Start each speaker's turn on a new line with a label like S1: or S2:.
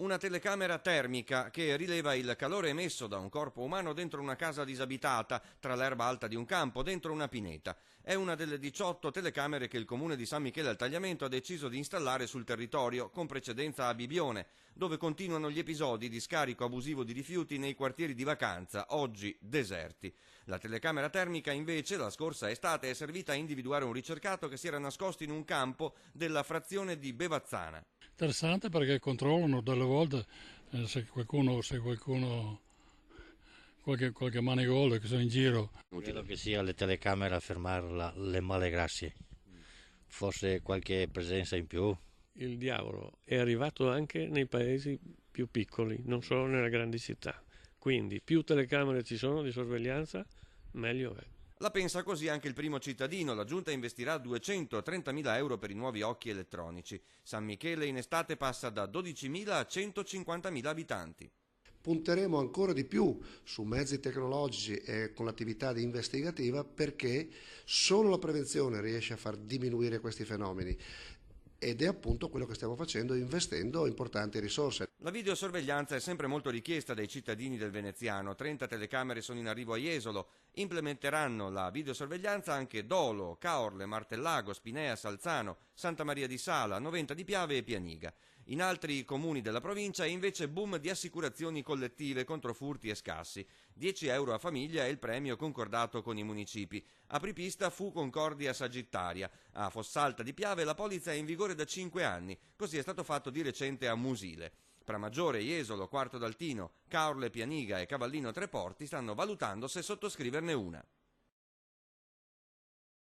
S1: Una telecamera termica che rileva il calore emesso da un corpo umano dentro una casa disabitata, tra l'erba alta di un campo, dentro una pineta. È una delle 18 telecamere che il comune di San Michele al Tagliamento ha deciso di installare sul territorio, con precedenza a Bibione, dove continuano gli episodi di scarico abusivo di rifiuti nei quartieri di vacanza, oggi deserti. La telecamera termica invece la scorsa estate è servita a individuare un ricercato che si era nascosto in un campo della frazione di Bevazzana.
S2: Interessante perché controllano delle volte se qualche manigoldo che sono in giro.
S3: Credo che sia le telecamere a fermare le male grazie, forse qualche presenza in più.
S4: Il diavolo è arrivato anche nei paesi più piccoli, non solo nelle grandi città. Quindi più telecamere ci sono di sorveglianza, meglio è.
S1: La pensa così anche il primo cittadino. La giunta investirà 230.000 euro per i nuovi occhi elettronici. San Michele in estate passa da 12.000 a 150.000 abitanti.
S5: Punteremo ancora di più su mezzi tecnologici e con l'attività investigativa, perché solo la prevenzione riesce a far diminuire questi fenomeni. Ed è appunto quello che stiamo facendo, investendo importanti risorse.
S1: La videosorveglianza è sempre molto richiesta dai cittadini del veneziano. 30 telecamere sono in arrivo a Jesolo. Implementeranno la videosorveglianza anche Dolo, Caorle, Martellago, Spinea, Salzano, Santa Maria di Sala, Noventa di Piave e Pianiga. In altri comuni della provincia è invece boom di assicurazioni collettive contro furti e scassi. 10 euro a famiglia è il premio concordato con i municipi. Apripista fu Concordia Sagittaria. A Fossalta di Piave la polizza è in vigore da 5 anni, così è stato fatto di recente a Musile. Pramaggiore, Jesolo, Quarto d'Altino, Caorle, Pianiga e Cavallino Treporti stanno valutando se sottoscriverne una.